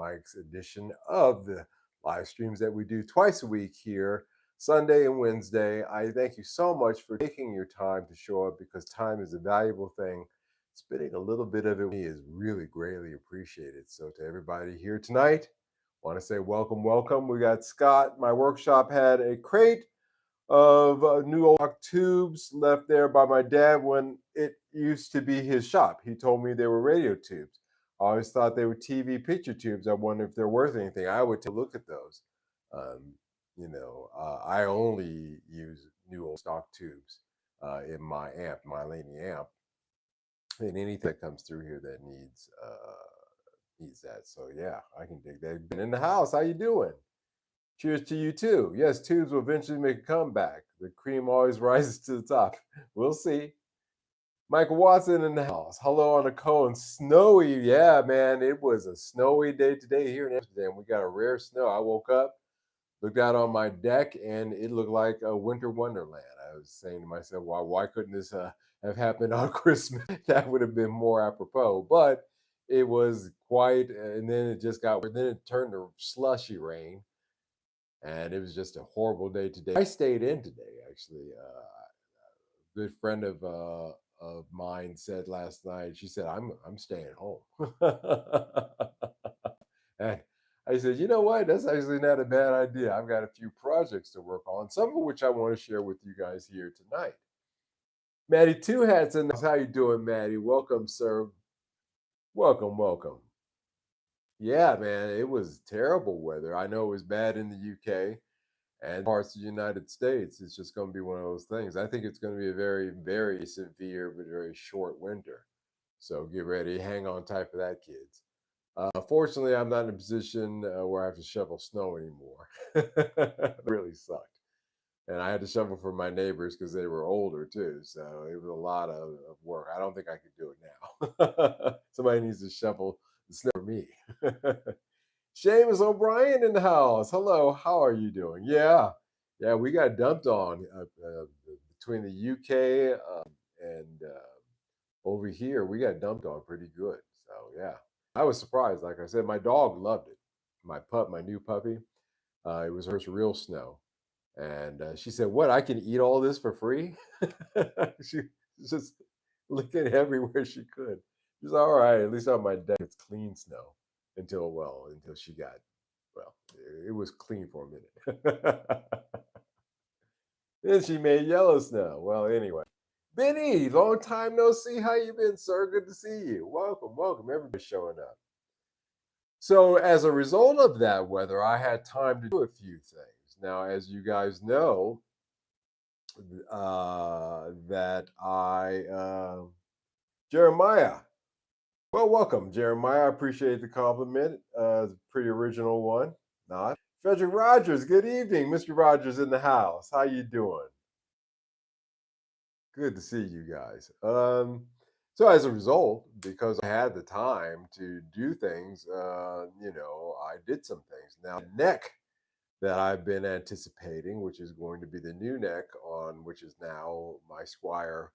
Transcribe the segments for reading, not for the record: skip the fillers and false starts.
Mike's edition of the live streams that we do twice a week here, Sunday and Wednesday. I thank you so much for taking your time to show up because time is a valuable thing. Spending a little bit of it with me is really greatly appreciated. So, to everybody here tonight, want to say welcome, welcome. We got Scott. My workshop had a crate of new old tubes left there by my dad when it used to be his shop. He told me they were radio tubes. I always thought they were TV picture tubes. I wonder if they're worth anything. I would take a look at those. Um, I only use new old stock tubes in my amp, my Laney amp, and anything that comes through here that needs that. So yeah, I can dig that. Been in the house. How you doing? Cheers to you too. Yes, tubes will eventually make a comeback. The cream always rises to the top. We'll see. Michael Watson in the house. Hello on the cold. Snowy. Yeah, man. It was a snowy day today here in Amsterdam. We got a rare snow. I woke up, looked out on my deck, and it looked like a winter wonderland. I was saying to myself, why couldn't this have happened on Christmas? That would have been more apropos. But it was quite, and then then it turned to slushy rain, and it was just a horrible day today. I stayed in today, actually. A good friend of mine said last night. She said, "I'm staying home," and I said, "You know what? That's actually not a bad idea. I've got a few projects to work on, some of which I want to share with you guys here tonight." Maddie Two Hats in the house. How you doing, Maddie? Welcome, sir. Welcome, welcome. Yeah, man, it was terrible weather. I know it was bad in the UK and parts of the United States. It's just going to be one of those things. I think it's going to be a very, very severe but very short winter. So get ready, hang on tight for that, kids. Fortunately, I'm not in a position where I have to shovel snow anymore. It really sucked. And I had to shovel for my neighbors because they were older too. So it was a lot of work. I don't think I could do it now. Somebody needs to shovel the snow for me. Seamus O'Brien in the house. Hello, how are you doing? Yeah, yeah, we got dumped on between the UK and over here. We got dumped on pretty good. So yeah, I was surprised. Like I said, my dog loved it. My new puppy. It was her real snow, and she said, "What? I can eat all this for free?" She was just looking everywhere she could. She's all right. At least on my deck, it's clean snow until she got it was clean for a minute. Then she made yellow snow. Well, anyway. Benny, long time no see. How you been, sir? Good to see you. Welcome, welcome. Everybody showing up. So, as a result of that weather, I had time to do a few things. Now, as you guys know, that Jeremiah. Well, welcome, Jeremiah. I appreciate the compliment. Pretty original one. Not Frederick Rogers. Good evening, Mr. Rogers in the house. How you doing? Good to see you guys. So as a result, because I had the time to do things, I did some things. Now, the neck that I've been anticipating, which is going to be the new neck on, which is now my Squire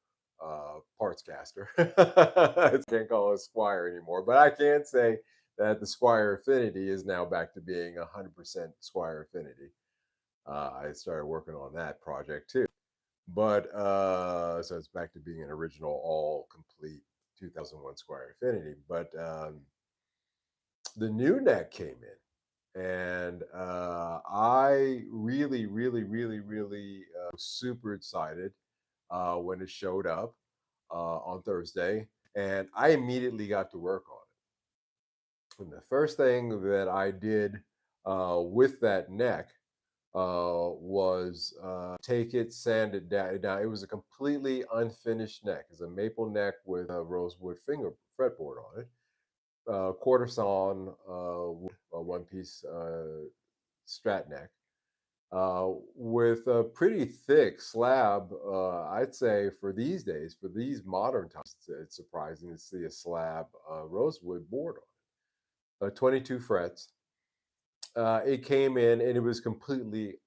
parts caster. I can't call it Squire anymore, but I can say that the Squire Affinity is now back to being 100% Squire Affinity. I started working on that project too. But so it's back to being an original, all complete 2001 Squire Affinity. But the new neck came in, and I really, really, really, really was super excited when it showed up on Thursday, and I immediately got to work on it. And the first thing that I did with that neck was take it, sand it down. Now it was a completely unfinished neck. It's a maple neck with a rosewood finger fretboard on it. Quarter sawn one piece strat neck with a pretty thick slab. I'd say for these days, for these modern times, it's surprising to see a slab rosewood board on it. 22 frets. It came in and it was completely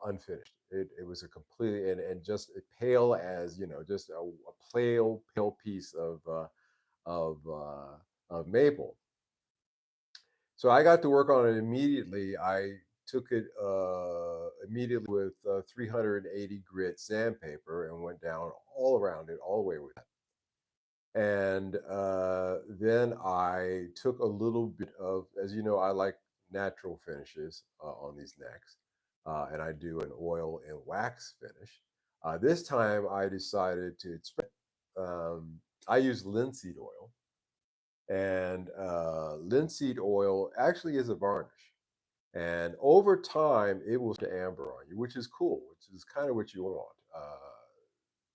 unfinished. It was a completely and just pale as just a pale piece of maple. So I got to work on it immediately. I took it immediately with 380 grit sandpaper and went down all around it, all the way with it. And then I took a little bit of, as you know, I like natural finishes on these necks, and I do an oil and wax finish. This time I decided to um, I use linseed oil, and linseed oil actually is a varnish. And over time, it will start to amber on you, which is cool, which is kind of what you want.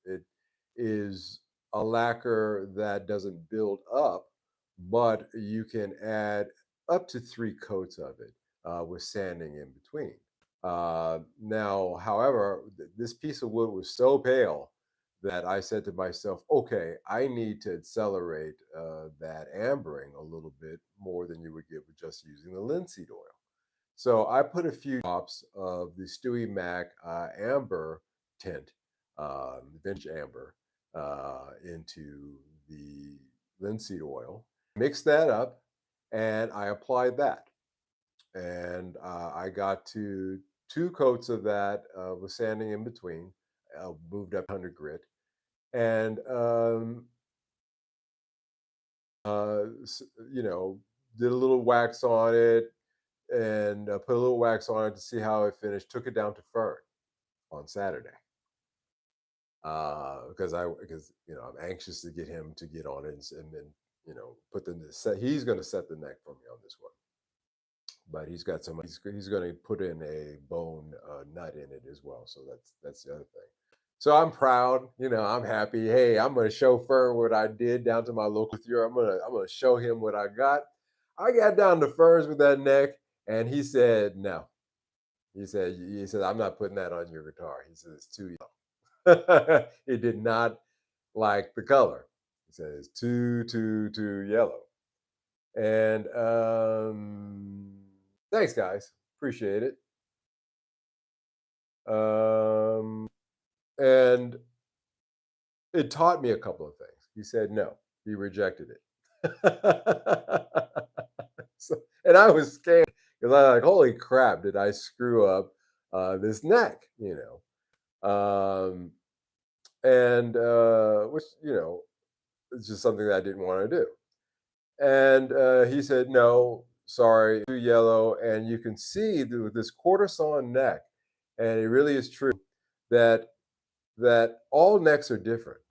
It is a lacquer that doesn't build up, but you can add up to 3 coats of it with sanding in between. Now, however, this piece of wood was so pale that I said to myself, okay, I need to accelerate that ambering a little bit more than you would get with just using the linseed oil. So I put a few drops of the Stewie Mac amber tint, vintage amber, into the linseed oil, mixed that up, and I applied that. And I got to 2 coats of that with sanding in between, moved up 100 grit, and you know, did a little wax on it, and put a little wax on it to see how it finished. Took it down to Fern on Saturday because I'm anxious to get him to get on it, and then put the set. He's going to set the neck for me on this one, but he's got some. He's going to put in a bone nut in it as well. So that's the other thing. So I'm proud. I'm happy. Hey, I'm going to show Fern what I did down to my local theater. I'm gonna show him what I got. I got down to Fern's with that neck, and he said no. He said, I'm not putting that on your guitar. He said, it's too yellow. He did not like the color. He said, it's too yellow. And thanks, guys. Appreciate it. And it taught me a couple of things. He said no. He rejected it. And I was scared because I like, holy crap, did I screw up this neck? Um, and which it's just something that I didn't want to do. And he said, "No, sorry, too yellow." And you can see with this quarter sawn neck, and it really is true that all necks are different.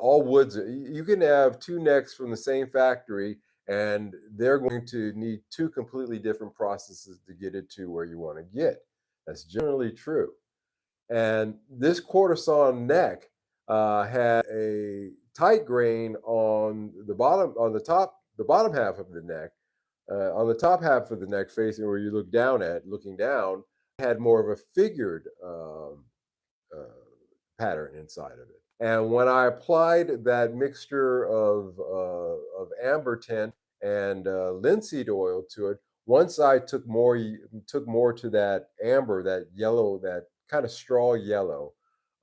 All woods. You can have 2 necks from the same factory, and they're going to need 2 completely different processes to get it to where you want to get. That's generally true. And this quarter sawn neck had a tight grain on the bottom, on the bottom half of the neck. On the top half of the neck, facing where you look down at, looking down, had more of a figured uh, pattern inside of it. And when I applied that mixture of amber tint and linseed oil to it, one side took more to that amber, that yellow, that kind of straw yellow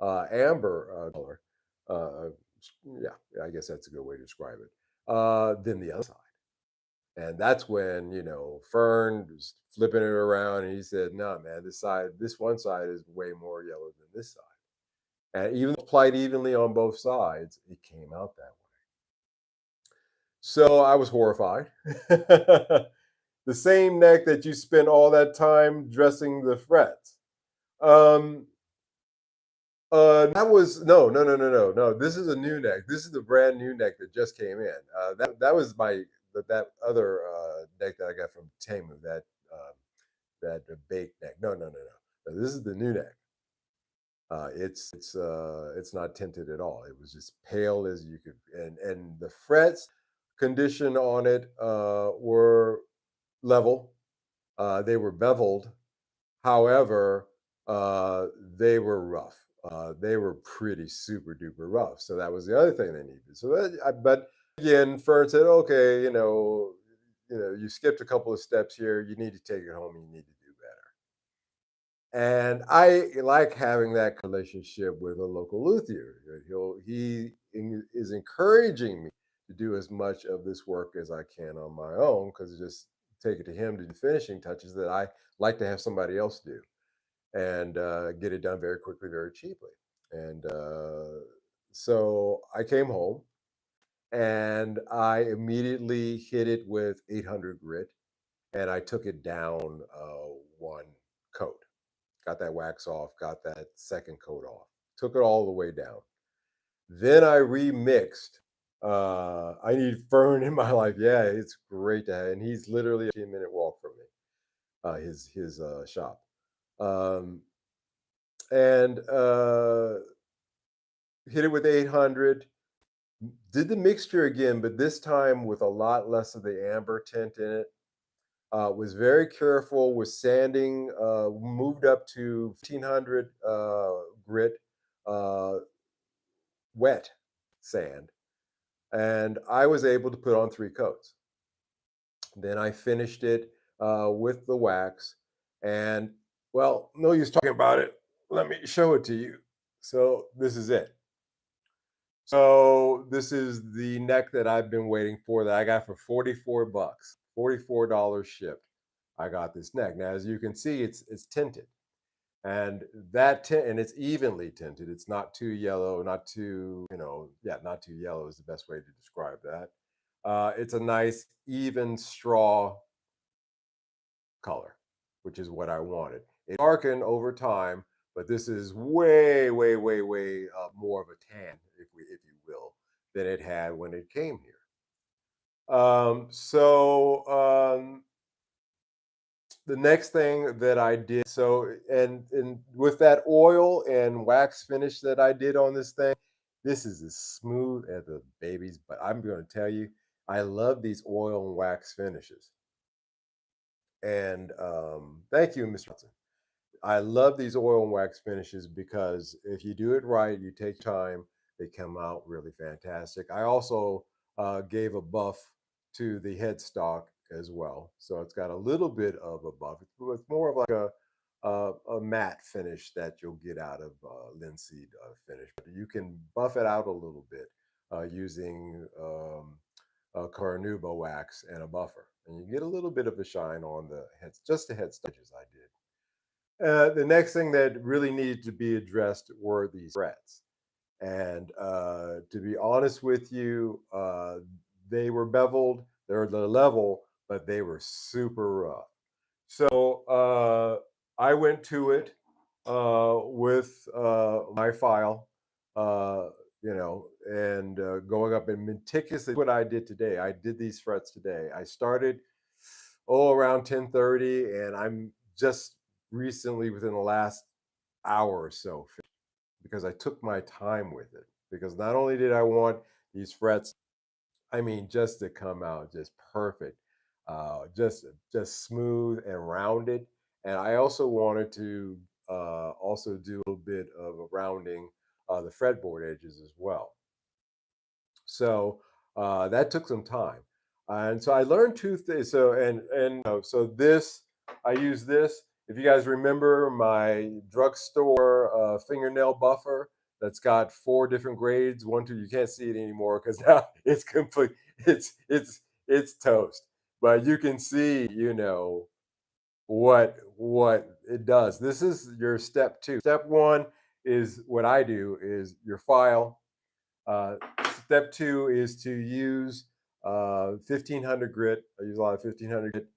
amber color. Uh, yeah, I guess that's a good way to describe it. Than the other side. And that's when, Fern was flipping it around and he said, "No, man, this one side is way more yellow than this side." And even applied evenly on both sides, it came out that way. So I was horrified. The same neck that you spent all that time dressing the frets. Um, that was no. This is a new neck. This is the brand new neck that just came in. That was that other neck that I got from Temu. That baked neck. No. This is the new neck. It's not tinted at all. It was just pale as you could, and the frets condition on it were level. They were beveled. However, they were rough. They were pretty super duper rough. So that was the other thing they needed. But again, Fern said, okay, you skipped a couple of steps here. You need to take it home. You need to do better. And I like having that relationship with a local luthier. He is encouraging me to do as much of this work as I can on my own because just take it to him to do finishing touches that I like to have somebody else do and get it done very quickly, very cheaply. And so I came home and I immediately hit it with 800 grit and I took it down one coat. Got that wax off, got that second coat off, took it all the way down. Then I remixed. I need Fern in my life. Yeah, it's great to have, and he's literally a 10-minute walk from me. His shop, um, and hit it with 800. Did the mixture again, but this time with a lot less of the amber tint in it. Was very careful with sanding. Moved up to 1500 grit, uh, wet sand, and I was able to put on 3 coats. Then I finished it with the wax, and well, no use talking about it. Let me show it to you. So this is it. So this is the neck that I've been waiting for that I got for 44 bucks, $44 shipped. I got this neck. Now, as you can see, it's tinted. And that tint, and it's evenly tinted. It's not too yellow, not too, yeah, not too yellow is the best way to describe that. It's a nice, even straw color, which is what I wanted. It darkened over time, but this is way, way, way, way more of a tan, if you will, than it had when it came here. The next thing that I did, so and with that oil and wax finish that I did on this thing, this is as smooth as the baby's. But I'm going to tell you, I love these oil and wax finishes. And thank you, Mr. Johnson. I love these oil and wax finishes because if you do it right, you take time, they come out really fantastic. I also gave a buff to the headstock as well. So it's got a little bit of a buff. It's more of like a matte finish that you'll get out of linseed finish. But you can buff it out a little bit using Carnauba wax and a buffer. And you get a little bit of a shine on the heads, just the head stitches I did. The next thing that really needed to be addressed were these frets. And to be honest with you, they were beveled, they're the level, but they were super rough. So I went to it with my file, uh, and going up and meticulously what I did today. I did these frets today. I started around 10:30, and I'm just recently within the last hour or so because I took my time with it. Because not only did I want these frets, I mean, just to come out just perfect, just smooth and rounded. And I also wanted to also do a little bit of a rounding the fretboard edges as well. So that took some time, and so I learned two things. So so this I use this. If you guys remember my drugstore fingernail buffer that's got 4 different grades, 1, 2. You can't see it anymore because now it's complete. It's toast. But you can see, what it does. This is your step 2. Step 1 is what I do is your file. Step 2 is to use 1500 grit. I use a lot of 1500 grit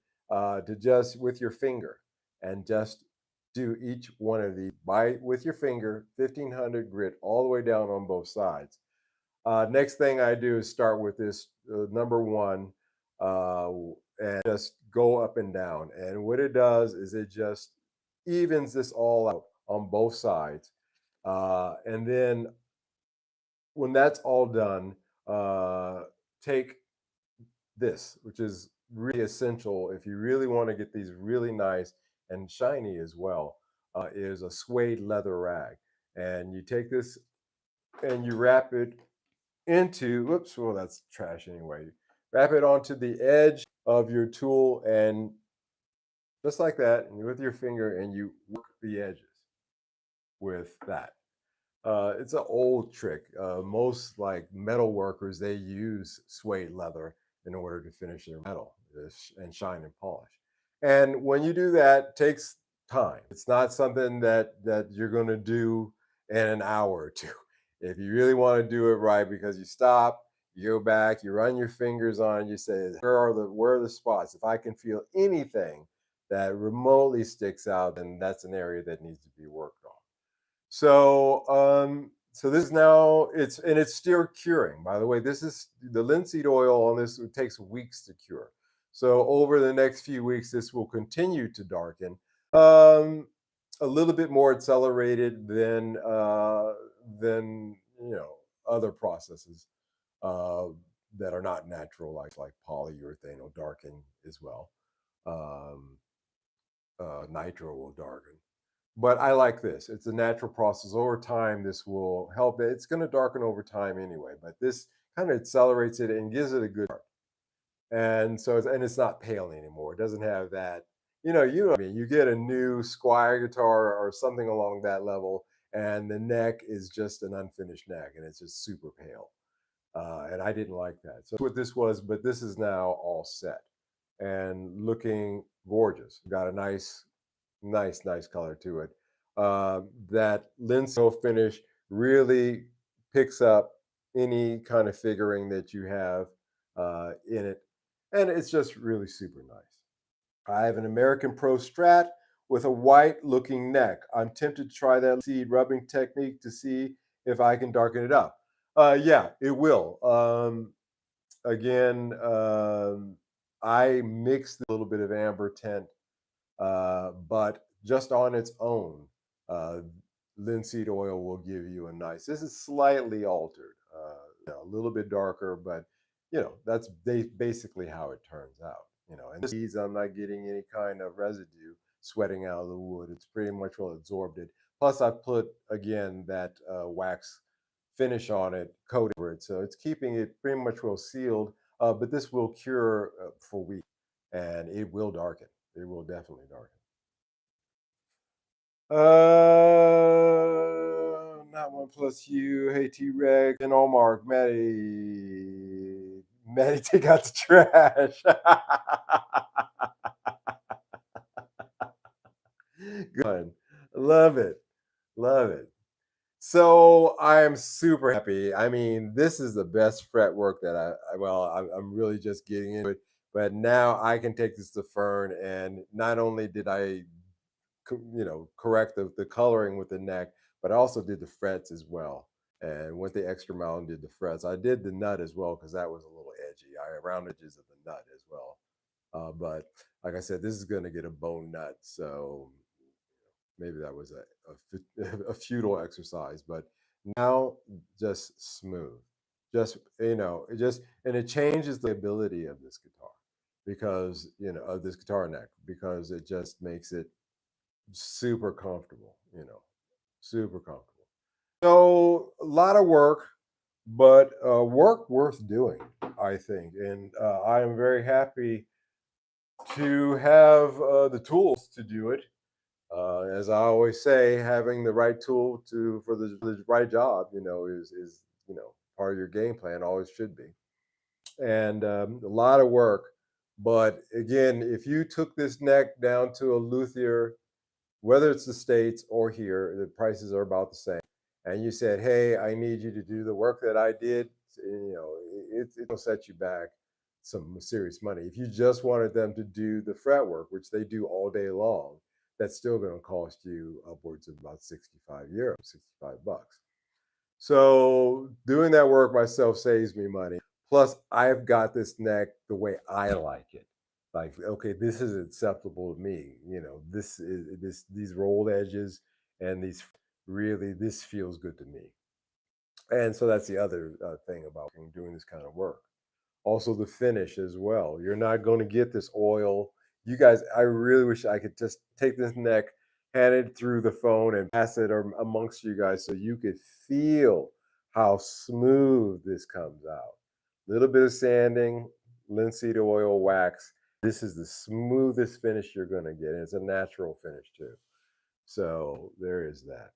to just with your finger and just do each one of these with your finger, 1500 grit all the way down on both sides. Next thing I do is start with this number 1 uh, and just go up and down. And what it does is it just evens this all out on both sides. And then when that's all done, take this, which is really essential if you really want to get these really nice and shiny as well, is a suede leather rag. And you take this and you wrap it into, whoops, well, that's trash anyway. Wrap it onto the edge of your tool and just like that, and with your finger, and you work the edges with that. It's an old trick. Most like metal workers, they use suede leather in order to finish their metal and shine and polish. And when you do that, it takes time. It's not something that you're going to do in an hour or two. If you really want to do it right, because you stop, you go back, you run your fingers on it, you say, where are the spots? If I can feel anything that remotely sticks out, then that's an area that needs to be worked on. So this is now it's still curing. By the way, this is the linseed oil on this. It takes weeks to cure. So over the next few weeks, this will continue to darken. Um, a little bit more accelerated than other processes uh, that are not natural, like polyurethane will darken as well. Um, Nitro will darken. But I like this. It's a natural process. Over time, this will help it. It's going to darken over time anyway, but this kind of accelerates it and gives it a good start. And so it's not pale anymore. It doesn't have that. What I mean. You get a new Squire guitar or something along that level, and the neck is just an unfinished neck, and it's just super pale. And I didn't like that. So that's what this was, but this is now all set and looking gorgeous. Got a nice color to it. That linseed finish really picks up any kind of figuring that you have in it, and it's just really super nice. I have an American Pro Strat with a white looking neck. I'm tempted to try that seed rubbing technique to see if I can darken it up. Yeah, it will. Again, I mixed a little bit of amber tint, but just on its own, uh, linseed oil will give you a nice. This is slightly altered, a little bit darker, but that's basically how it turns out. And these, I'm not getting any kind of residue sweating out of the wood. It's pretty much well absorbed it. Plus, I put again that wax finish on it, coat over it, so it's keeping it pretty much well sealed. But this will cure for weeks, and it will darken. It will definitely darken. Not one plus you. Hey T Rex and Omar, Maddie, take out the trash. Good, love it, love it. So I am super happy. I mean, this is the best fretwork that I'm really just getting into it. But now I can take this to Fern, and not only did I correct the coloring with the neck, but I also did the frets as well. And went the extra mile and did the frets. I did the nut as well because that was a little edgy. I round edges of the nut as well. But like I said, this is going to get a bone nut, so maybe that was a futile exercise. But now just smooth, just it just and it changes the ability of this guitar because of this guitar neck because it just makes it super comfortable, super comfortable. So a lot of work, but work worth doing, I think. And I am very happy to have the tools to do it. As I always say, having the right tool for the right job, is part of your game plan. Always should be, and a lot of work. But again, if you took this neck down to a luthier, whether it's the States or here, the prices are about the same. And you said, hey, I need you to do the work that I did, it'll set you back some serious money. If you just wanted them to do the fret work, which they do all day long, that's still going to cost you upwards of about 65 euros, 65 bucks. So doing that work myself saves me money. Plus, I've got this neck the way I like it. Like, okay, this is acceptable to me. These rolled edges and these really this feels good to me. And so that's the other thing about doing this kind of work. Also, the finish as well. You're not going to get this oil. You guys, I really wish I could just take this neck, hand it through the phone, and pass it amongst you guys so you could feel how smooth this comes out. Little bit of sanding, linseed oil, wax. This is the smoothest finish you're going to get. And it's a natural finish too. So there is that.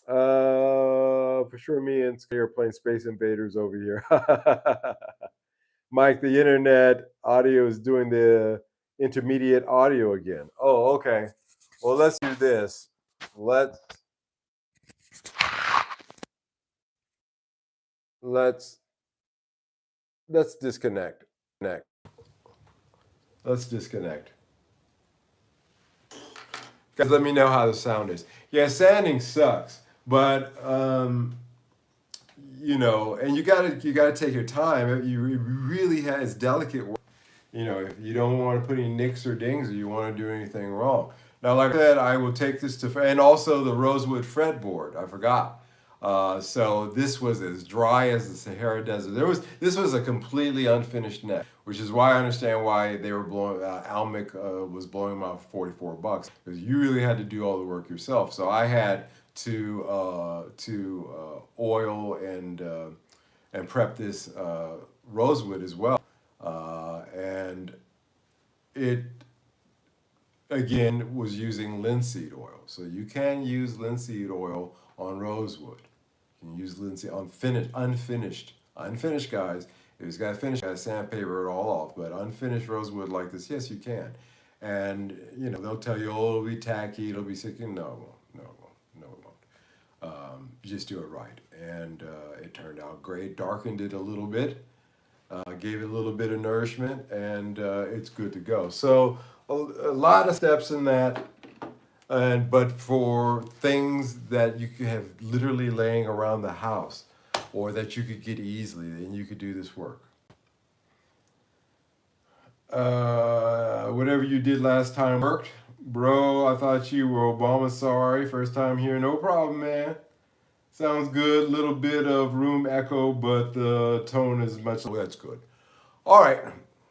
For sure, me and Sky are playing Space Invaders over here. Mike, the internet audio is doing the intermediate audio again. Oh, okay. Well, let's do this. Let's let's let's disconnect. Connect. Let's disconnect. Guys, let me know how the sound is. Yeah, sanding sucks, but and you gotta take your time. It really has delicate work. If you don't want to put any nicks or dings, or you want to do anything wrong. Now, like I said, I will take this and also the rosewood fretboard. I forgot. So this was as dry as the Sahara Desert. This was a completely unfinished neck, which is why I understand why they were blowing. Almic was blowing them out for $44 because you really had to do all the work yourself. So I had to oil and prep this rosewood as well, and it again was using linseed oil. So you can use linseed oil on rosewood. You can use linseed on unfinished guys. If it's got finished, got sandpaper it all off. But unfinished rosewood like this, yes, you can. And they'll tell you, oh, it'll be tacky, it'll be sick. No, it won't. No, it won't. No, it won't. Just do it right. And it turned out great. Darkened it a little bit, gave it a little bit of nourishment, and it's good to go. So a lot of steps in that, but for things that you could have literally laying around the house, or that you could get easily, then you could do this work. Whatever you did last time worked, bro. I thought you were Obama. Sorry, first time here. No problem, man. Sounds good. Little bit of room echo, but the tone is much. That's good. All right,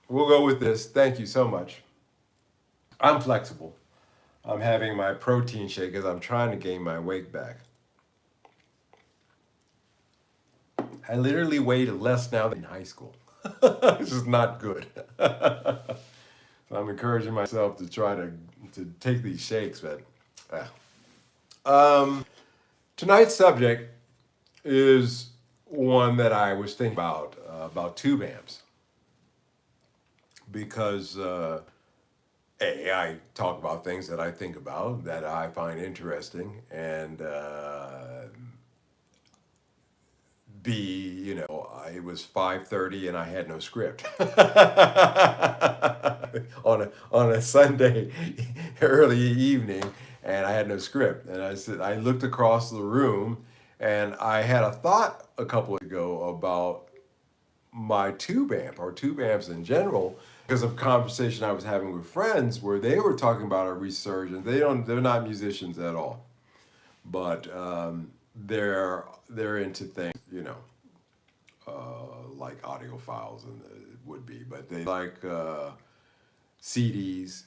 we'll go with this. Thank you so much. I'm flexible. I'm having my protein shake as I'm trying to gain my weight back. I literally weighed less now than in high school. This is not good. So I'm encouraging myself to try to take these shakes, but tonight's subject is one that I was thinking about tube amps, because I talk about things that I think about, that I find interesting, and B, it was 5:30 and I had no script on a Sunday early evening, and I had no script. And I looked across the room, and I had a thought a couple ago about my tube amp, or tube amps in general, because of conversation I was having with friends where they were talking about a resurgence. They're not musicians at all, but they're into things, like audiophiles and it would be, but they like CDs,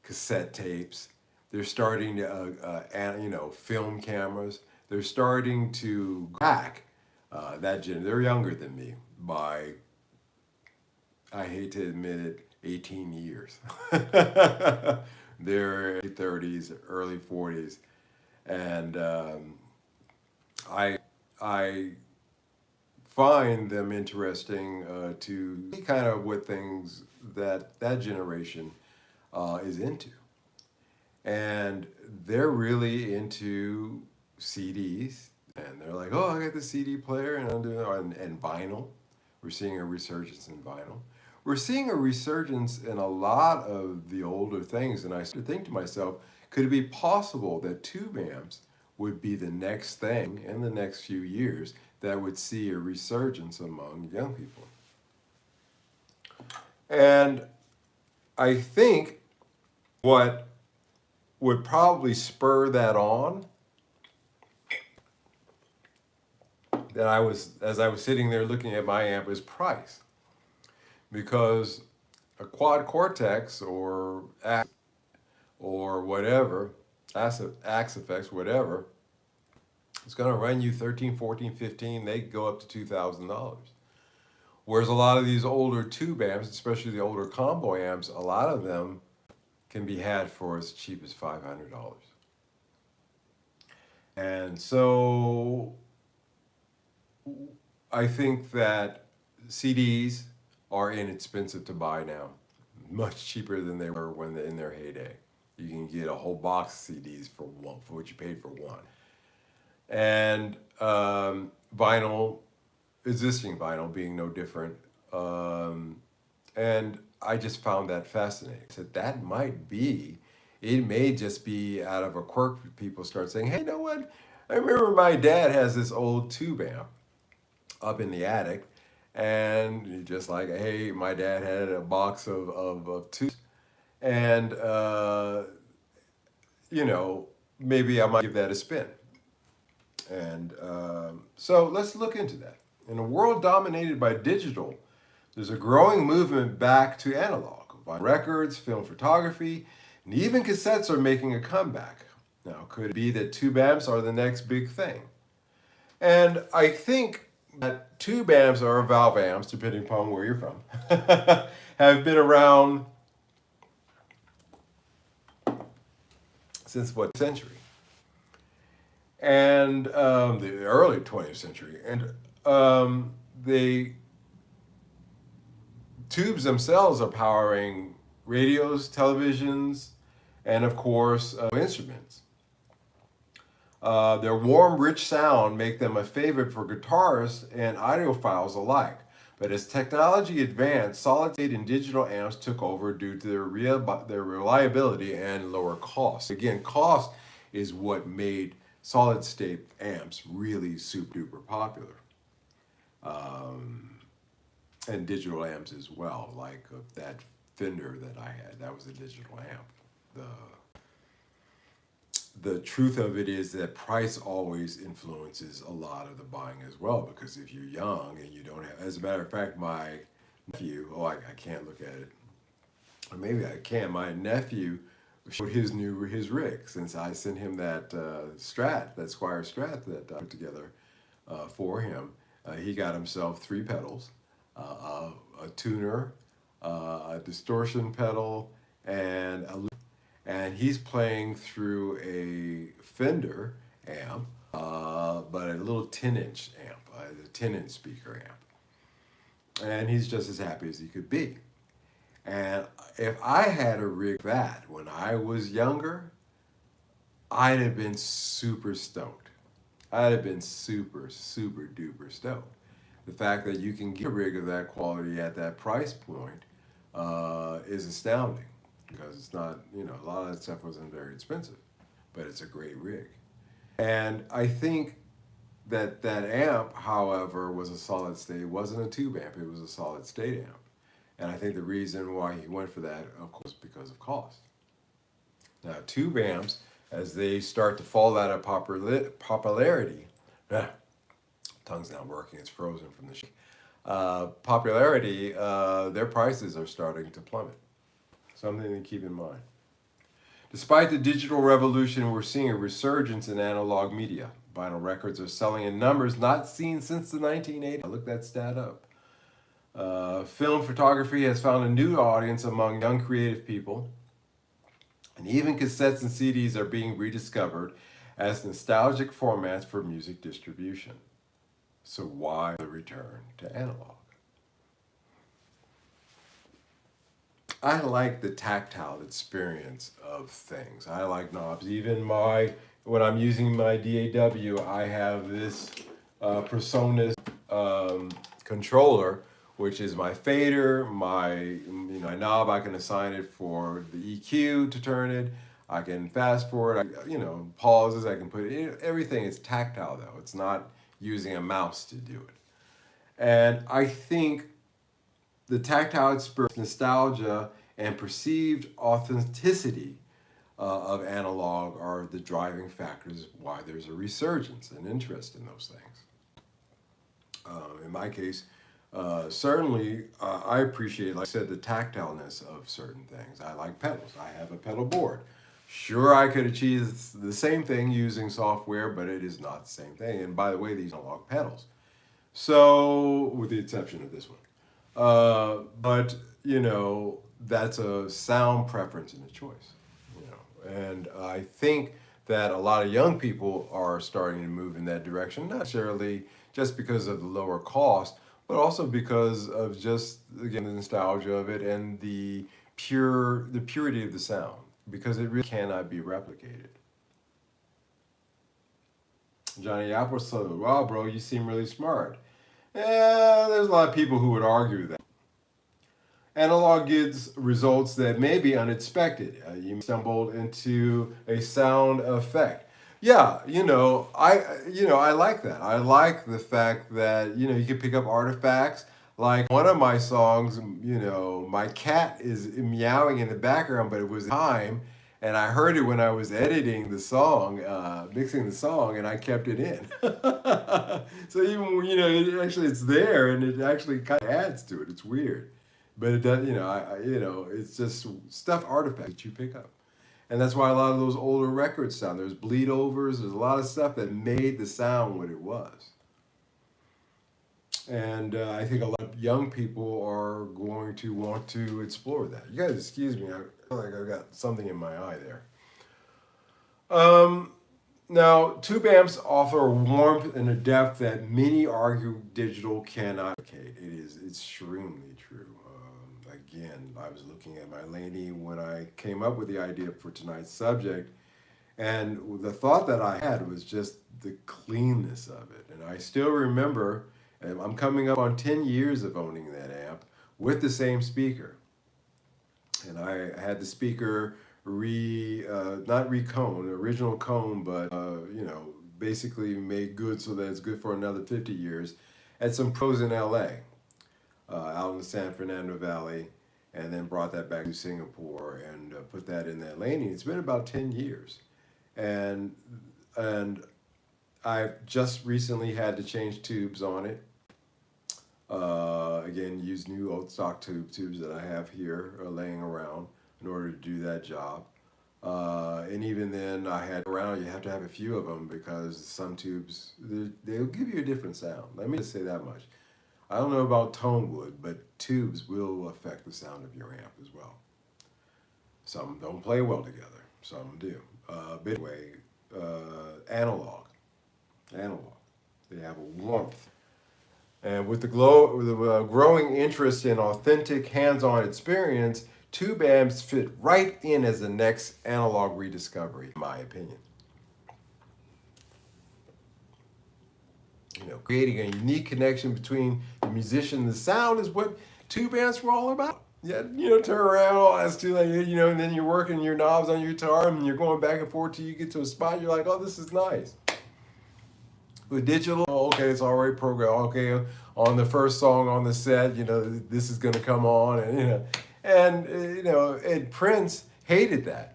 cassette tapes. They're starting to, film cameras. They're starting to crack they're younger than me by, I hate to admit it, 18 years. They're 30s, early 40s, and I find them interesting to see kind of what things that generation is into, and they're really into CDs, and they're like, oh, I got the CD player, and I'm doing and vinyl. We're seeing a resurgence in vinyl. We're seeing a resurgence in a lot of the older things, and I started to think to myself, could it be possible that tube amps would be the next thing in the next few years that would see a resurgence among young people? And I think what would probably spur that on, as I was sitting there looking at my amp, is price. Because a quad cortex or whatever, Axe-Fx, whatever, it's going to run you 13, 14, 15, they go up to $2,000. Whereas a lot of these older tube amps, especially the older combo amps, a lot of them can be had for as cheap as $500. And so I think that CDs are inexpensive to buy now, much cheaper than they were when in their heyday. You can get a whole box of CDs for one, for what you paid for one. And vinyl, existing vinyl being no different. Um, and I just found that fascinating. I said that might be, it may just be out of a quirk. People start saying, hey, you know what? I remember my dad has this old tube amp up in the attic, and just like, hey, my dad had a box of tubes, and you know, maybe I might give that a spin. And so let's look into that. In a world dominated by digital, there's a growing movement back to analog. Records, film photography, and even cassettes are making a comeback. Now, could it be that tube amps are the next big thing? And I think that tube amps or valve amps, depending upon where you're from, have been around since what century? And the early 20th century. And the tubes themselves are powering radios, televisions, and of course, instruments. Their warm, rich sound make them a favorite for guitarists and audiophiles alike. But as technology advanced, solid-state and digital amps took over due to their reliability and lower cost. Again, cost is what made solid-state amps really super-duper popular. And digital amps as well, like that Fender that I had, that was a digital amp. The truth of it is that price always influences a lot of the buying as well, because if you're young and you don't have, as a matter of fact, my nephew, I can't look at it, or maybe I can, my nephew showed his rig, since I sent him that Strat, that Squier Strat that I put together for him. He got himself 3 pedals, a tuner, a distortion pedal, and he's playing through a Fender amp, but a little 10-inch amp, a 10-inch speaker amp. And he's just as happy as he could be. And if I had a rig that when I was younger, I'd have been super stoked. I'd have been super duper stoked. The fact that you can get a rig of that quality at that price point is astounding, because it's not, a lot of that stuff wasn't very expensive, but it's a great rig. And I think that amp, however, was a solid state. It wasn't a tube amp, it was a solid state amp. And I think the reason why he went for that, of course, because of cost. Now, tube amps, as they start to fall out of popularity, tongue's not working, it's frozen from the popularity, their prices are starting to plummet. Something to keep in mind. Despite the digital revolution, we're seeing a resurgence in analog media. Vinyl records are selling in numbers not seen since the 1980s. I looked that stat up. Film photography has found a new audience among young creative people. And even cassettes and CDs are being rediscovered as nostalgic formats for music distribution. So why the return to analog? I like the tactile experience of things. I like knobs. Even when I'm using my DAW, I have this PreSonus controller, which is my fader, my knob. I can assign it for the EQ to turn it. I can fast forward. Pauses. I can put it. Everything is tactile though. It's not using a mouse to do it. And I think the tactile experience, nostalgia, and perceived authenticity of analog are the driving factors why there's a resurgence and interest in those things. In my case, certainly I appreciate, like I said, the tactileness of certain things. I like pedals. I have a pedal board. Sure, I could achieve the same thing using software, but it is not the same thing. And by the way, these are analog pedals. So, with the exception of this one. But, that's a sound preference and a choice. And I think that a lot of young people are starting to move in that direction, not necessarily just because of the lower cost, but also because of just, again, the nostalgia of it and the purity of the sound, because it really cannot be replicated. Johnny Apple said, "Wow, bro, you seem really smart." Yeah, there's a lot of people who would argue that. Analog gives results that may be unexpected. You stumbled into a sound effect. Yeah, I like that. I like the fact that you can pick up artifacts. Like one of my songs, my cat is meowing in the background, but it was time, and I heard it when I was editing the song, mixing the song, and I kept it in. So even it's there, and it actually kind of adds to it. It's weird. But it does, it's just stuff artifacts that you pick up. And that's why a lot of those older records sound. There's bleed overs, there's a lot of stuff that made the sound what it was. And I think a lot of young people are going to want to explore that. You guys, excuse me, I feel like I've got something in my eye there. Now, tube amps offer a warmth and a depth that many argue digital cannot replicate. It is extremely true. Again, I was looking at my Laney when I came up with the idea for tonight's subject, and the thought that I had was just the cleanness of it. And I still remember, and I'm coming up on 10 years of owning that amp with the same speaker. And I had the speaker not recone, original cone, but basically made good so that it's good for another 50 years at some pros in LA, out in the San Fernando Valley, and then brought that back to Singapore and put that in that Laney. It's been about 10 years. And I've just recently had to change tubes on it. Again, use new old stock tubes that I have here laying around in order to do that job. And even then, I had around, you have to have a few of them because some tubes, they'll give you a different sound. Let me just say that much. I don't know about tone wood, but tubes will affect the sound of your amp as well. Some don't play well together, some do. But anyway, analog. They have a warmth. And with the growing interest in authentic hands-on experience, tube amps fit right in as the next analog rediscovery, in my opinion. Creating a unique connection between the musician and the sound is what tube amps were all about. Yeah, turn around, all that's too late, and then you're working your knobs on your guitar and you're going back and forth till you get to a spot, you're like, oh, this is nice. With digital, okay, it's already programmed. Okay, on the first song on the set, this is going to come on, and Prince hated that.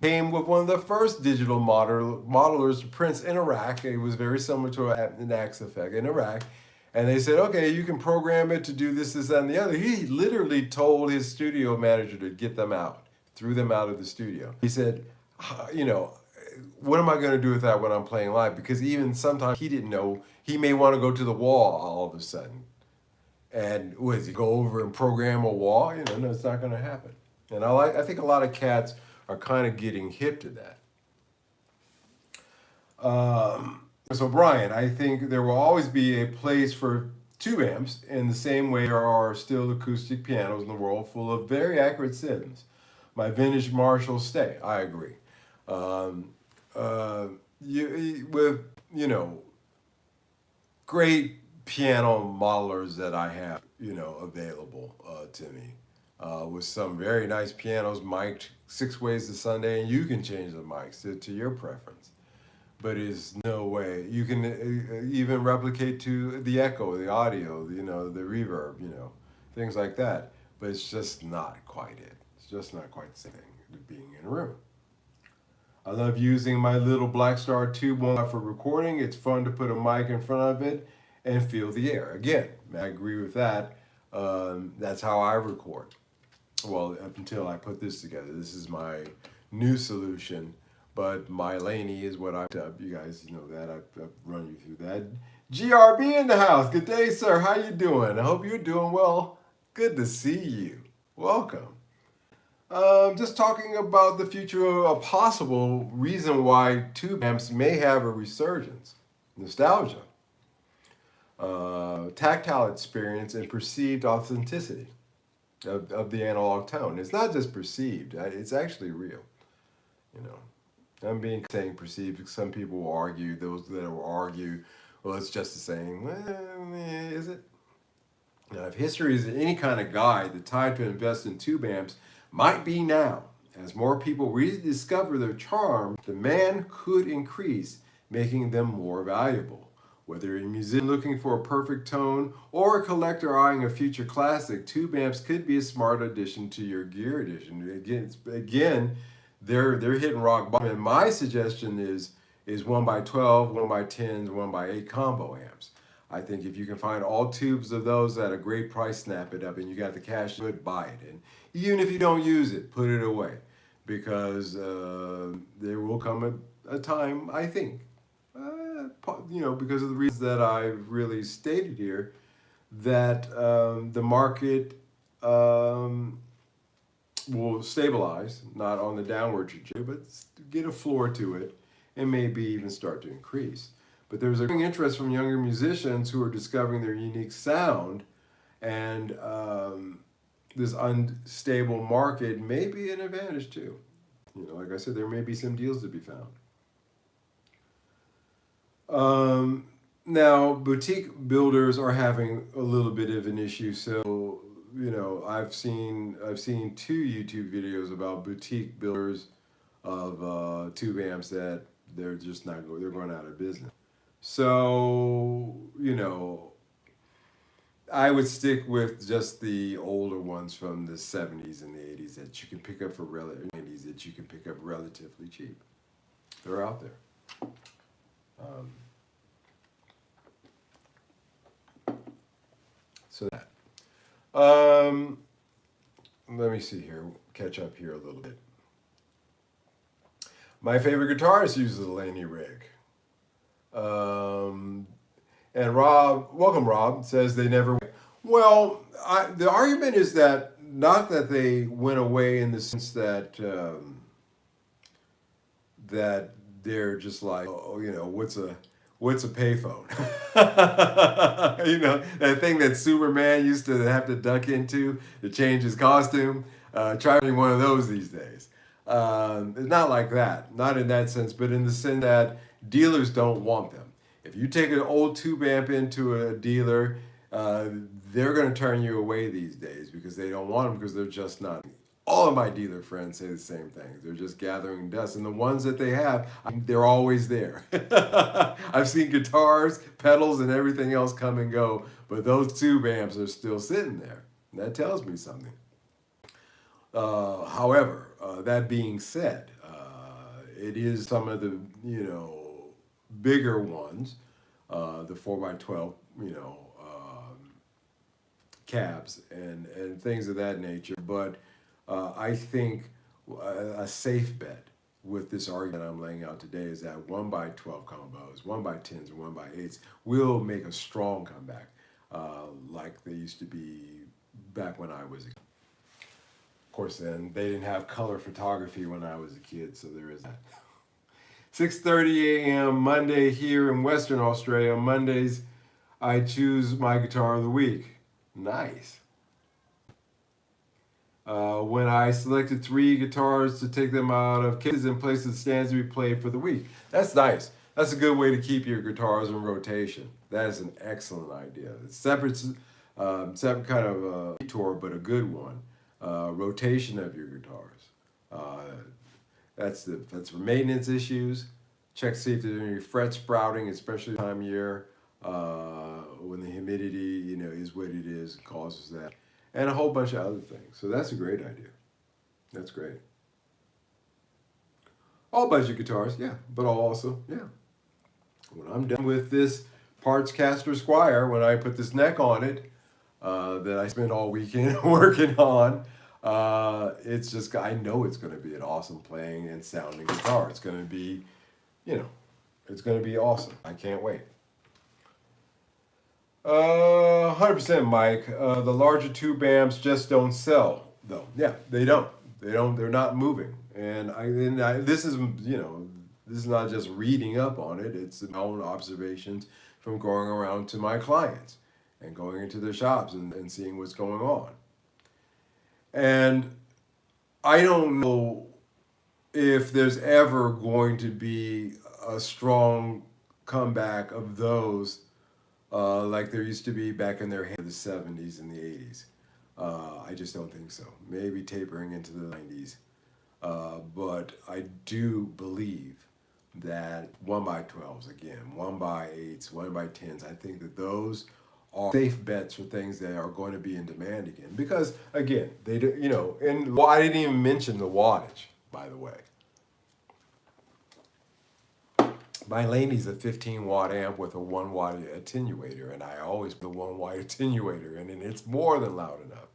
Came with one of the first digital modelers, Prince Interact. It was very similar to an Axe-Fx, Interact. And they said, okay, you can program it to do this, that, and the other. He literally told his studio manager to get them out, threw them out of the studio. He said, what am I going to do with that when I'm playing live? Because even sometimes he didn't know, he may want to go to the wall all of a sudden. And he go over and program a wall? No, it's not going to happen. And I think a lot of cats are kind of getting hip to that. So Brian, I think there will always be a place for tube amps in the same way there are still acoustic pianos in the world full of very accurate Sims. My vintage Marshall stay. I agree. Great piano modelers that I have, available to me. With some very nice pianos mic'd 6 ways to Sunday, and you can change the mics to your preference. But there's no way you can even replicate to the echo, the audio, the reverb, things like that. But it's just not quite it. It's just not quite the same thing as being in a room. I love using my little Blackstar tube for recording. It's fun to put a mic in front of it and feel the air. Again, I agree with that. That's how I record. Well, up until I put this together. This is my new solution, but my Laney is what I've done. You guys know that. I've run you through that. GRB in the house. Good day, sir. How you doing? I hope you're doing well. Good to see you. Welcome. Just talking about the future of a possible reason why tube amps may have a resurgence. Nostalgia, tactile experience, and perceived authenticity of the analog tone. It's not just perceived, it's actually real. You know, I'm being saying perceived because some people will argue, those that will argue, well, it's just the same. Well, is it? Now, if history is any kind of guide, the time to invest in tube amps might be now. As more people rediscover their charm, demand could increase, making them more valuable. Whether you're a musician looking for a perfect tone or a collector eyeing a future classic, tube amps could be a smart addition to your gear addition. Again, they're hitting rock bottom. And my suggestion is 1x12, 1x10s, 1x8 combo amps. I think if you can find all tubes of those at a great price, snap it up, and you got the cash, good, buy it. And even if you don't use it, put it away, because there will come a time, I think, because of the reasons that I've really stated here, that the market will stabilize, not on the downward trajectory, but get a floor to it, and maybe even start to increase. But there's a growing interest from younger musicians who are discovering their unique sound, and this unstable market may be an advantage too. Like I said, there may be some deals to be found. Now, boutique builders are having a little bit of an issue. So, I've seen two YouTube videos about boutique builders of tube amps that they're just not they're going out of business. So, I would stick with just the older ones from the 70s and the 80s that you can pick up for 90s that you can pick up relatively cheap. They're out there. Um, so that. Um, Let me see here. Catch up here a little bit. My favorite guitarist uses a Laney rig. Um, and Rob, welcome Rob, says they never. Well, the argument is that not that they went away in the sense that that they're just like, oh, what's a payphone? That thing that Superman used to have to duck into to change his costume. Try being one of those these days. It's not like that, not in that sense, but in the sense that dealers don't want them. If you take an old tube amp into a dealer, uh, they're going to turn you away these days because they don't want them because they're just not. All of my dealer friends say the same thing. They're just gathering dust. And the ones that they have, they're always there. I've seen guitars, pedals, and everything else come and go, but those tube amps are still sitting there. And that tells me something. However, that being said, it is some of the bigger ones, the 4x12, cabs and things of that nature. But I think a safe bet with this argument I'm laying out today is that 1x12 combos, 1x10s, and 1x8s will make a strong comeback, like they used to be back when I was a kid. Of course, then they didn't have color photography when I was a kid, so there is that. 6:30 a.m. Monday here in Western Australia. Mondays, I choose my guitar of the week. Nice. When I selected 3 guitars to take them out of cases and place the stands to be played for the week. That's nice. That's a good way to keep your guitars in rotation. That is an excellent idea. It's separate kind of a detour, but a good one. Rotation of your guitars. Uh, that's for maintenance issues. Check to see if there's any fret sprouting, especially this time of year when the humidity, is what it is, causes that, and a whole bunch of other things. So that's a great idea. That's great. All budget guitars, yeah, but also, yeah. When I'm done with this Parts Caster Squire, when I put this neck on it, that I spent all weekend working on, it's just, I know it's going to be an awesome playing and sounding guitar. It's going to be, it's going to be awesome. I can't wait. 100% Mike. The larger tube amps just don't sell, though. Yeah, they don't. they're not moving. And this is, this is not just reading up on it. It's my own observations from going around to my clients and going into their shops and seeing what's going on. And I don't know if there's ever going to be a strong comeback of those like there used to be back in the 70s and the 80s. I just don't think so. Maybe tapering into the 90s. But I do believe that 1x12s again, 1x8s, 1x10s, I think that those are safe bets for things that are going to be in demand again. Because again, they do, and I didn't even mention the wattage, by the way. My Laney's a 15-watt amp with a 1-watt attenuator, and I always put the 1-watt attenuator in, and it's more than loud enough.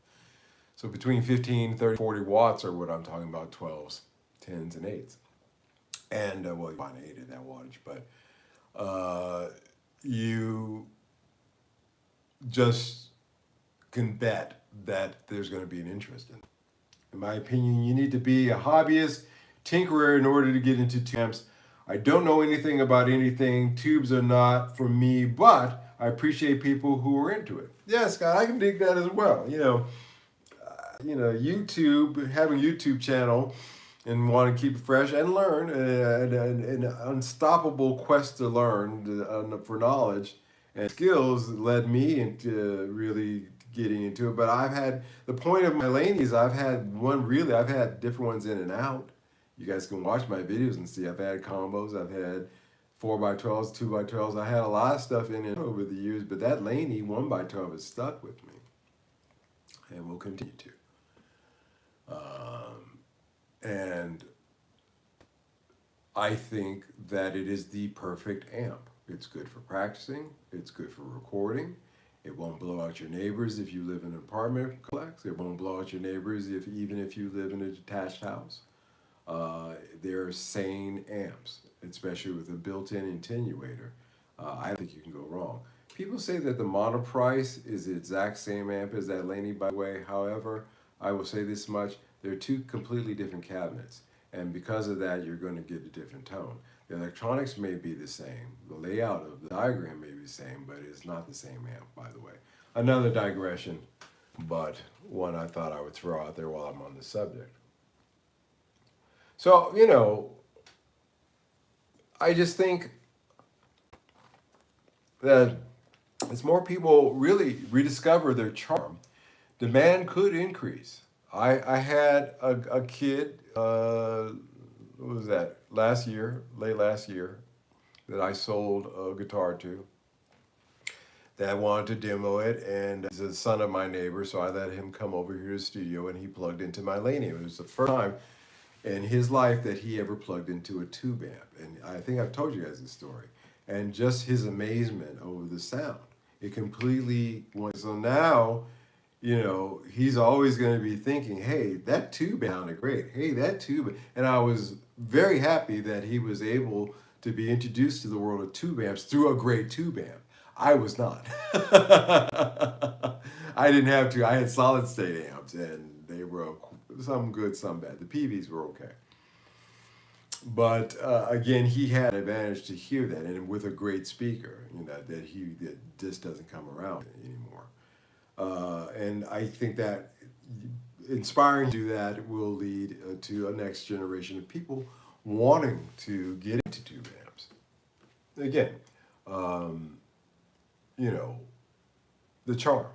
So between 15, 30, 40 watts are what I'm talking about, 12s, 10s, and 8s. And, well, you want 8 at that wattage, but you just can bet that there's going to be an interest in it. In my opinion, you need to be a hobbyist, tinkerer in order to get into amps. I don't know anything about anything. Tubes are not for me, but I appreciate people who are into it. Yeah, Scott, I can dig that as well. YouTube, having a YouTube channel and want to keep it fresh and learn, an unstoppable quest to learn for knowledge and skills led me into really getting into it. But I've had, the point of my Laney's, I've had different ones in and out. You guys can watch my videos and see I've had combos, I've had 4x12s, 2x12s. I had a lot of stuff in it over the years, but that Laney 1x12 has stuck with me and will continue to. And I think that it is the perfect amp. It's good for practicing, it's good for recording. It won't blow out your neighbors if you live in an apartment complex. It won't blow out your neighbors even if you live in a detached house. They're sane amps, especially with a built-in attenuator. I don't think you can go wrong. People say that the Monoprice is the exact same amp as that Laney, by the way. However, I will say this much, they're two completely different cabinets. And because of that, you're going to get a different tone. The electronics may be the same. The layout of the diagram may be the same, but it's not the same amp, by the way. Another digression, but one I thought I would throw out there while I'm on the subject. So, I just think that as more people really rediscover their charm, demand could increase. I had a kid, what was that, late last year, that I sold a guitar to that wanted to demo it, and he's a son of my neighbor, so I let him come over here to the studio and he plugged into my Laney. It was the first time in his life that he ever plugged into a tube amp. And I think I've told you guys this story. And just his amazement over the sound. It completely went. So now, he's always going to be thinking, hey, that tube sounded great. Hey, that tube. And I was very happy that he was able to be introduced to the world of tube amps through a great tube amp. I was not. I didn't have to. I had solid state amps, and they were some good, some bad. The PVs were okay. But again, he had an advantage to hear that, and with a great speaker, that just doesn't come around anymore. And I think that inspiring to do that will lead to a next generation of people wanting to get into tube amps. Again, the charm.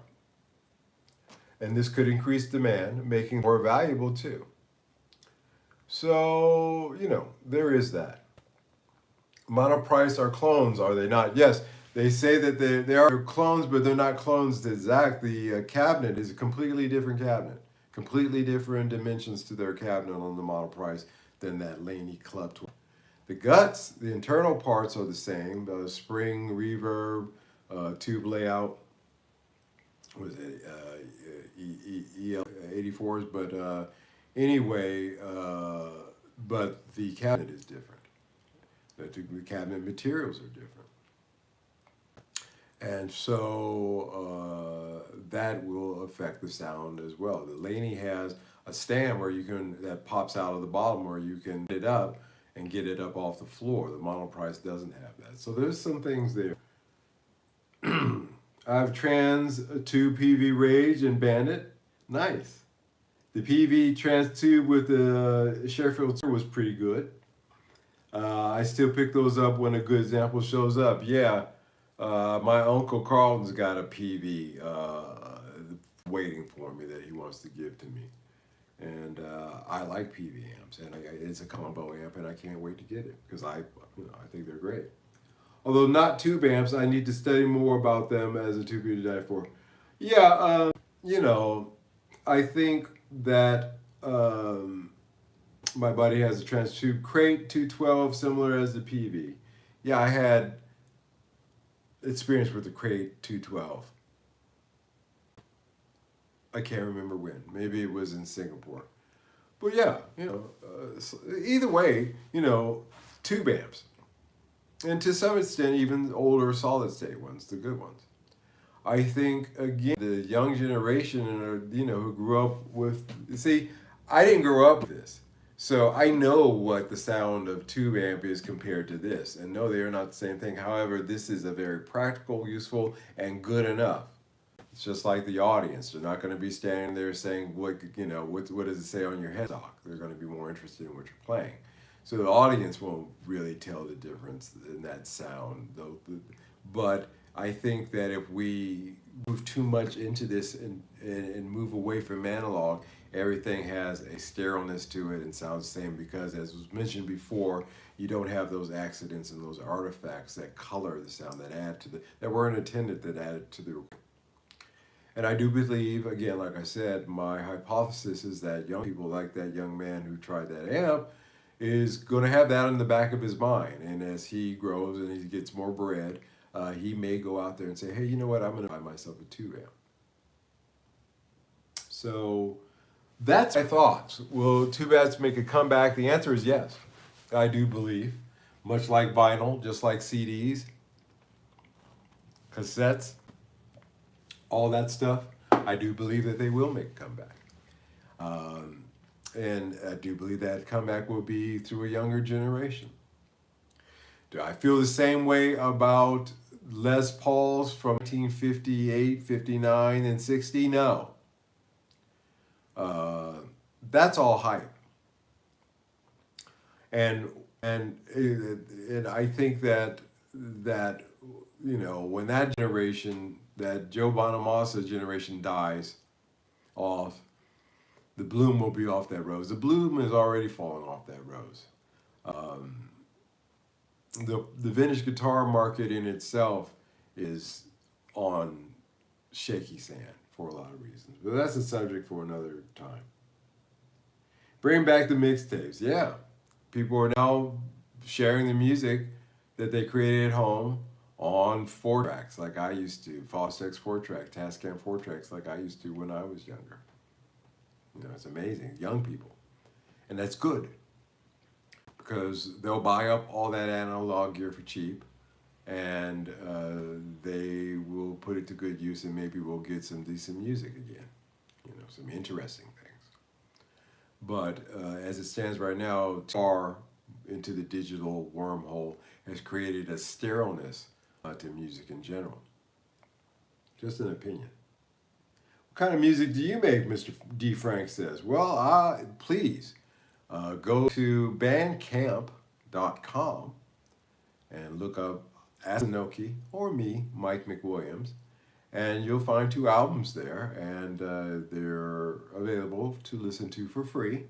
And this could increase demand, making it more valuable too. So, there is that. Monoprice are clones, are they not? Yes, they say that they are clones, but they're not clones exactly. The cabinet is a completely different cabinet. Completely different dimensions to their cabinet on the Monoprice than that Laney Club 12. The guts, the internal parts are the same. The spring, reverb, tube layout. Was it EL84s? But anyway, but the cabinet is different. The cabinet materials are different. And so that will affect the sound as well. The Laney has a stand where you can that pops out of the bottom where you can get it up and get it up off the floor. The Monoprice doesn't have that. So there's some things there. I have Trans Tube PV Rage and Bandit. Nice. The PV Trans Tube with the Sheffield was pretty good. I still pick those up when a good example shows up. Yeah, my uncle Carlton's got a PV waiting for me that he wants to give to me. And I like PV amps, and it's a combo amp, and I can't wait to get it because I think they're great. Although not tube amps, I need to study more about them as a tube to die for. Yeah, I think that my buddy has a Trans Tube Crate 212, similar as the PV. Yeah, I had experience with the Crate 212. I can't remember when. Maybe it was in Singapore. But yeah, either way, tube amps. And to some extent, even older solid state ones, the good ones. I think, again, the young generation, who grew up with, see, I didn't grow up with this. So I know what the sound of tube amp is compared to this. And no, they are not the same thing. However, this is a very practical, useful, and good enough. It's just like the audience. They're not going to be standing there saying, what does it say on your headstock? They're going to be more interested in what you're playing. So the audience won't really tell the difference in that sound. But I think that if we move too much into this and move away from analog, everything has a sterileness to it and sounds the same because, as was mentioned before, you don't have those accidents and those artifacts that color the sound, that weren't intended, that added to the. And I do believe, again, like I said, my hypothesis is that young people like that young man who tried that amp is going to have that in the back of his mind. And as he grows and he gets more bread, he may go out there and say, hey, you know what, I'm going to buy myself a tube amp. So that's my thoughts. Will tube amps make a comeback? The answer is yes. I do believe. Much like vinyl, just like CDs, cassettes, all that stuff, I do believe that they will make a comeback. And I do believe that comeback will be through a younger generation. Do I feel the same way about Les Pauls from 1958, 59, and 60? No. That's all hype. And I think that when that generation, that Joe Bonamassa generation dies off, the bloom will be off that rose. The bloom is already falling off that rose. The vintage guitar market in itself is on shaky sand for a lot of reasons. But that's a subject for another time. Bring back the mixtapes. Yeah. People are now sharing the music that they created at home on 4-tracks like I used to. Fostex 4-track, Tascam 4-tracks like I used to when I was younger. It's amazing. Young people. And that's good. Because they'll buy up all that analog gear for cheap. And they will put it to good use, and maybe we'll get some decent music again. Some interesting things. But as it stands right now, far into the digital wormhole has created a sterileness to music in general. Just an opinion. What kind of music do you make, Mr. D. Frank says? Well, please go to bandcamp.com and look up Asanoki or me, Mike McWilliams, and you'll find 2 albums there, and they're available to listen to for free.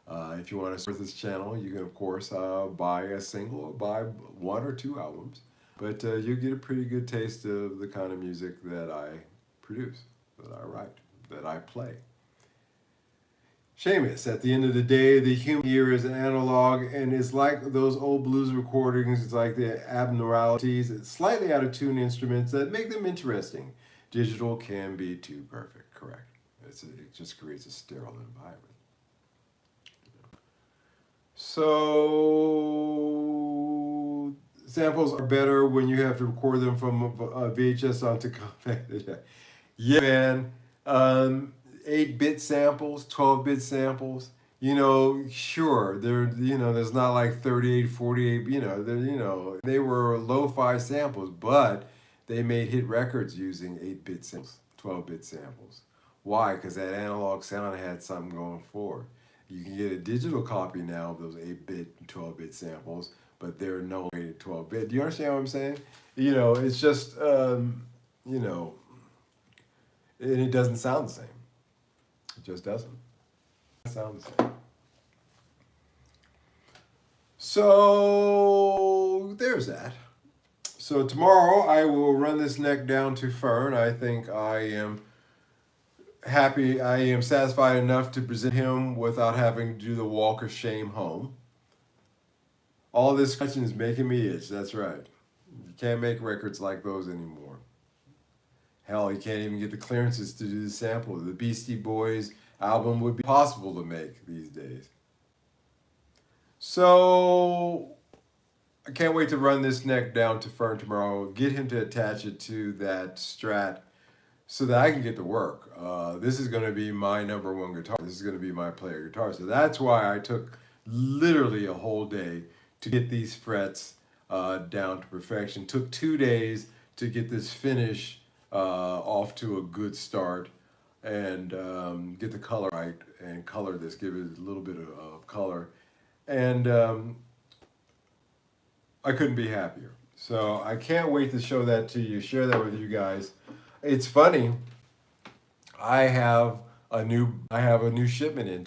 If you want to support this channel, you can, of course, buy a single or buy 1 or 2 albums, but you'll get a pretty good taste of the kind of music that I produce, that I write, that I play. Seamus, at the end of the day, the human ear is analog, and it's like those old blues recordings. It's like the abnormalities, it's slightly out of tune instruments that make them interesting. Digital can be too perfect, correct. It just creates a sterile environment. So samples are better when you have to record them from VHS onto compact. Yeah, man. 8-bit samples, 12-bit samples. You know, sure, there's not like 38, 48, they were lo-fi samples, but they made hit records using 8-bit samples, 12-bit samples. Why? Because that analog sound had something going for it. You can get a digital copy now of those 8-bit and 12-bit samples, but they're no way 12-bit. Do you understand what I'm saying? It's just, and it doesn't sound the same. It just doesn't sound the same. So there's that. So tomorrow I will run this neck down to Fern. I think I am happy, I am satisfied enough to present him without having to do the walk of shame home. All this question is making me itch, that's right. You can't make records like those anymore. Hell, you can't even get the clearances to do the sample. The Beastie Boys album would be possible to make these days. So I can't wait to run this neck down to Fern tomorrow, get him to attach it to that Strat so that I can get to work. This is going to be my number one guitar. This is going to be my player guitar. So that's why I took literally a whole day to get these frets down to perfection. Took 2 days to get this finish off to a good start and get the color right and color this, give it a little bit of color. And I couldn't be happier. So I can't wait to show that to you, share that with you guys. It's funny. I have a new shipment in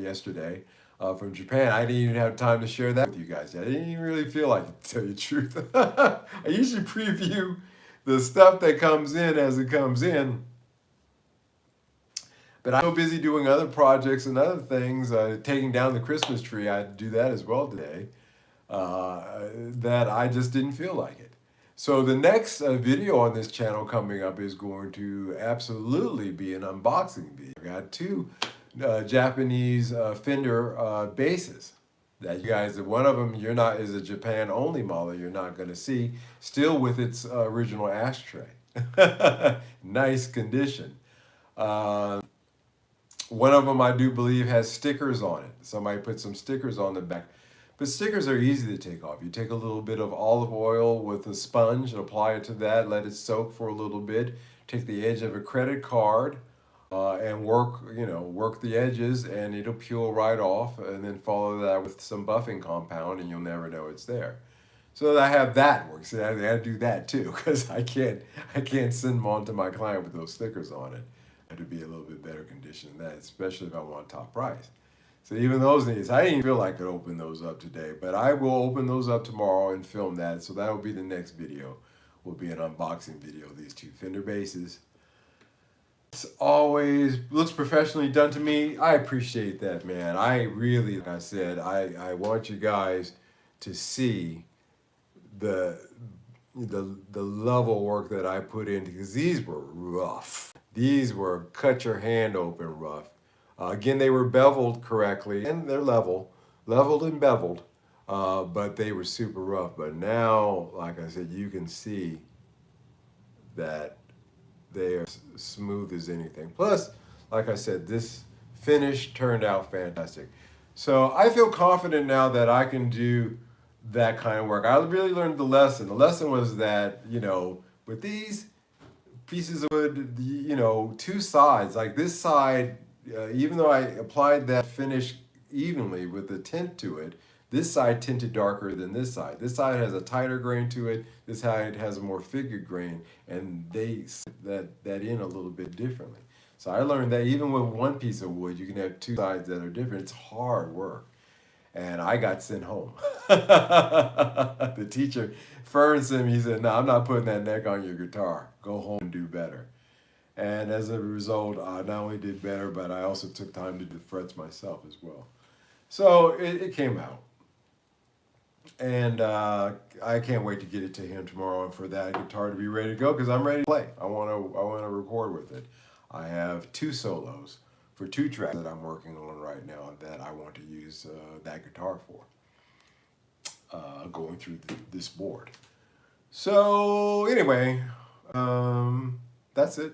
yesterday from Japan. I didn't even have time to share that with you guys. I didn't even really feel like it, to tell you the truth. I usually preview the stuff that comes in as it comes in. But I'm so busy doing other projects and other things, taking down the Christmas tree. I had to do that as well today, that I just didn't feel like it. So the next video on this channel coming up is going to absolutely be an unboxing video. I got 2 Japanese Fender basses that you guys, one of them is a Japan only model you're not going to see, still with its original ashtray. Nice condition. One of them I do believe has stickers on it. Somebody put some stickers on the back. But stickers are easy to take off. You take a little bit of olive oil with a sponge, apply it to that, let it soak for a little bit. Take the edge of a credit card and work the edges, and it'll peel right off. And then follow that with some buffing compound, and you'll never know it's there. So I have that work. So I got to do that too, because I can't send them on to my client with those stickers on it. I have to be a little bit better condition than that, especially if I want top price. So even those things, I didn't feel like I could open those up today, but I will open those up tomorrow and film that. So that will be the next video. Will be an unboxing video of these 2 Fender basses. It's always looks professionally done to me. I appreciate that, man. I really, like I said, I want you guys to see the level work that I put in, because these were rough. These were cut your hand open rough. Again, they were beveled correctly, and they're leveled and beveled, but they were super rough. But now, like I said, you can see that they are smooth as anything. Plus, like I said, this finish turned out fantastic. So I feel confident now that I can do that kind of work. I really learned the lesson. The lesson was that, with these pieces of wood, 2 sides, like this side, even though I applied that finish evenly with the tint to it, this side tinted darker than this side. This side has a tighter grain to it. This side has a more figured grain, and they set that in a little bit differently. So I learned that even with one piece of wood, you can have 2 sides that are different. It's hard work. And I got sent home. The teacher, Fern, sent me, he said, "No, I'm not putting that neck on your guitar. Go home and do better." And as a result, I not only did better, but I also took time to do the frets myself as well. So it came out. And I can't wait to get it to him tomorrow and for that guitar to be ready to go, because I'm ready to play. I want to record with it. I have 2 solos for 2 tracks that I'm working on right now that I want to use that guitar for, going through this board. So anyway, that's it.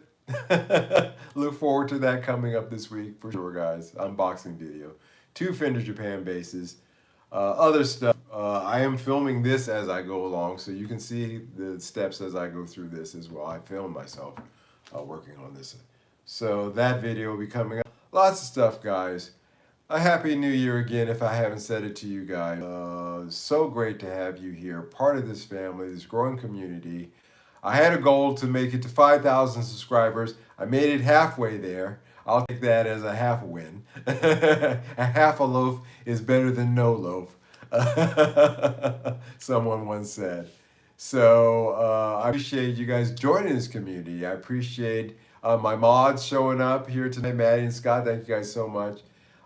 Look forward to that coming up this week for sure, guys. Unboxing video. 2 Fender Japan basses. Other stuff. I am filming this as I go along, so you can see the steps as I go through this as well. I film myself working on this. So that video will be coming up. Lots of stuff, guys. A happy new year again if I haven't said it to you guys. So great to have you here, part of this family, this growing community. I had a goal to make it to 5,000 subscribers. I made it halfway there. I'll take that as a half a win. A half a loaf is better than no loaf, someone once said. So I appreciate you guys joining this community. I appreciate my mods showing up here tonight, Maddie and Scott. Thank you guys so much.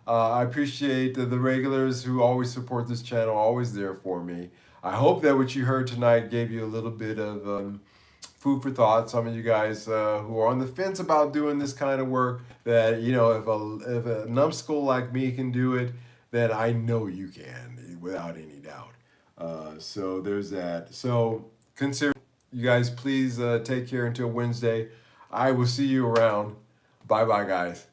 I appreciate the regulars who always support this channel, always there for me. I hope that what you heard tonight gave you a little bit of food for thought. Some of you guys who are on the fence about doing this kind of work, that, you know, if a numbskull like me can do it, then I know you can, without any doubt. So there's that. So consider, you guys, please take care until Wednesday. I will see you around. Bye bye, guys.